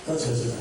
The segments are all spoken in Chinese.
搁找一个。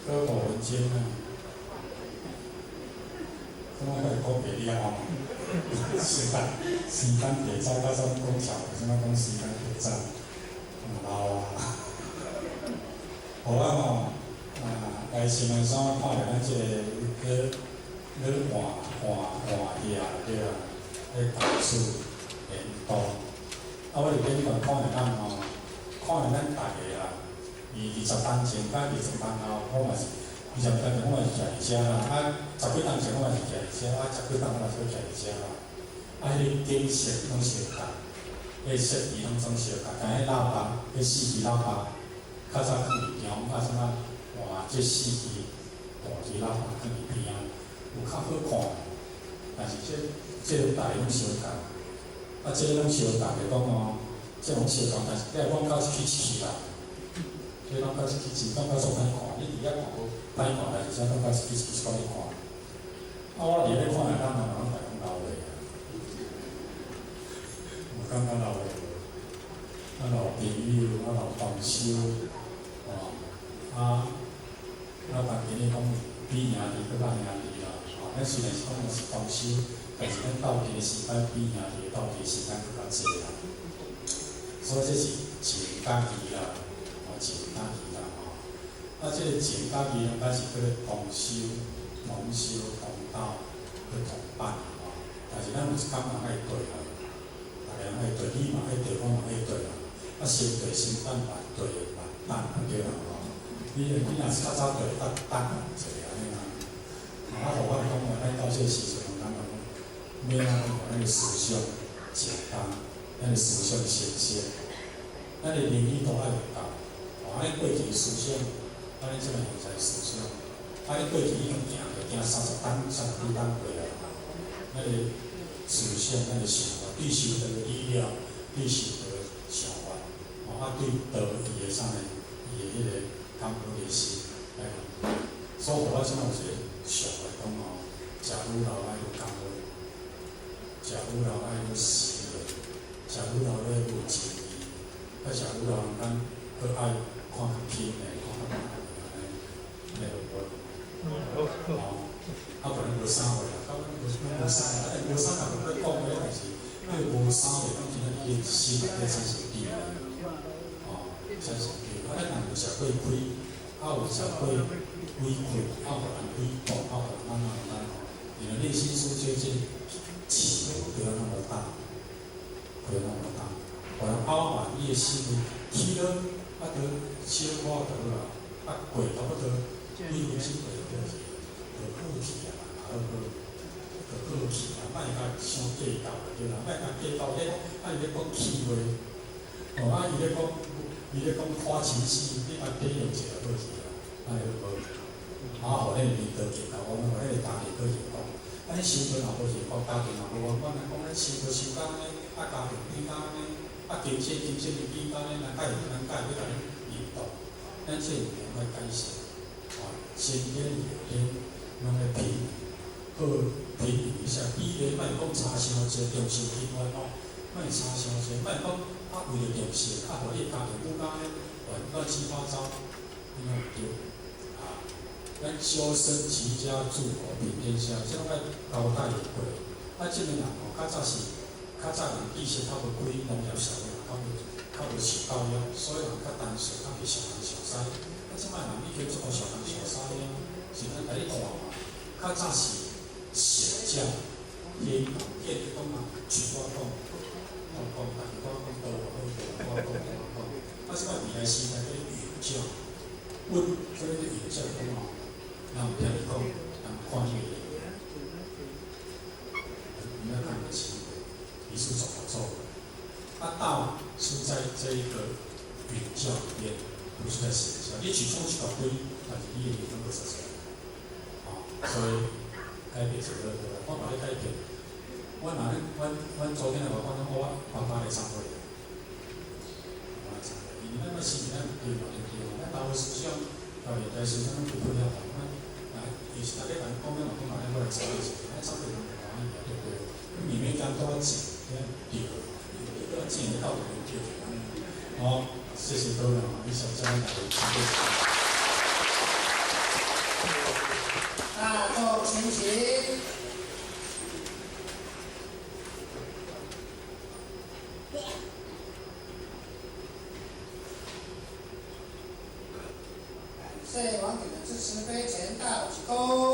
歌舞文经啊，怎啊会讲别了哦？时间地早，到时讲笑，怎啊讲时间地早？老啊！好啊吼，来新闻上看着咱即个咧换戏啊，对啊，咧投诉演导。我伫顶头看着咱吼，看着咱大家啊。20单前甲20单后，我嘛是20单前我嘛是徛伫遮啦，10几单前我嘛是徛伫遮，10几单我嘛是徛伫遮啦。迄个景色拢相共，迄设备拢总相共，但迄喇叭，迄4支喇叭，较早放伫中，啥换这4支大支喇叭放伫边仔，有较好看，但是这大拢相共，这拢相共就讲哦，这拢相共，但是你讲到去市啦。所以咱到时去市，咱到时歹看，你伫遐看无歹看，但是咱到时去市可以看。我伫咧看下，咱慢慢来讲老话啊，有感觉老话，老朋友，老同事，咱家己咧讲比兄弟搁较兄弟啦，咱虽然是讲是同事，但是咱斗阵的时间比兄弟斗阵的时间更较济啦。所以这是情甲义啦，情甲义啦吼。啊，这个情甲义应该是叫做同修、同道、同伴吼。但是咱有一工嘛爱对啦，大家爱对，你嘛爱对，我嘛爱对啦。啊，先对先等慢对慢等对啦吼。你若是较早对，较等者安尼啦。啊，互我讲话，咱到这时阵，咱讲要安怎咱的思想简单，咱的思想新鲜，咱的言语都爱有够。安尼过去的思想，安尼即个现在的思想，安尼过去已经行30档、32档过来，咱的思想、咱的想法，对受到的力量，对受到的想法，啊，对道义的啥呢？伊的迄个感觉的心，来讲，所以我即摆有一个想来讲吼，食愈老爱愈感觉。食愈老爱愈实用，食愈老爱愈情义，啊食愈老咱搁爱看较轻的，看较慢的安尼，那就无。啊，不然无啥话啦，到咱无啥，无啥人要讲的，但是因为无啥的，咱今仔日心内底产生变的，产生变。啊，咱人有食过亏，啊有食过委屈，啊互人诽谤，啊互人安吼，你的内心世界起伏不要那么大，不要那么大。我要饱满你的心里，起了啊得小可得啦，啊过差不多，你有心过过去，就好去啊，好，就好去啊，莫甲伤计较对啦，莫甲计较咧，啊伊咧讲气话，啊伊咧讲花情绪，你莫体谅一下好去啊，安尼就无。啊，互咱面道结构，互咱个家庭个结构。安尼生存也无幸福，家庭也无完，咱讲咱生活安尼，啊家庭变安尼，啊经济就变安尼，咱会要甲伊引导，咱这一定要改善。先天后天拢要平衡，好平衡一下。比例莫讲差伤济，重视平衡哦，莫差伤济，莫讲为了重视，互你家庭愈加咧乱七八糟，那唔对。咱修身齐家治国平天下，即种爱交代会过。啊，即个人吼，较早人意识较无几农业社会，较无受教育，所以人较单纯，较袂小人小师。啊，即摆人已经做小人小师了，是咱家己看嘛。较早是小教，偏讲嘛，去我讲，但是我讲道好，道我讲。啊，即摆未来时代叫言教，所以言教讲吼。人听你讲，人看你的脸，你要看你的行为，你是怎么做的？道是在这一个语教里面，不是在写教。你去冲去搞对，但是你也能够实现。所以改变这个，我把你改变。我昨天来我爸爸来参会，因为那个是咱对嘛，咱道的思想，现代思想咱不配合。其实大家讲讲嘛，我来参与一下，咱参与人就欢喜啊，对不对？里面讲多少钱，对，一个钱的道理对不对？好，谢谢各位啊，你小家来谢谢。大众请起。感谢网友的支持，飞前到鞠躬。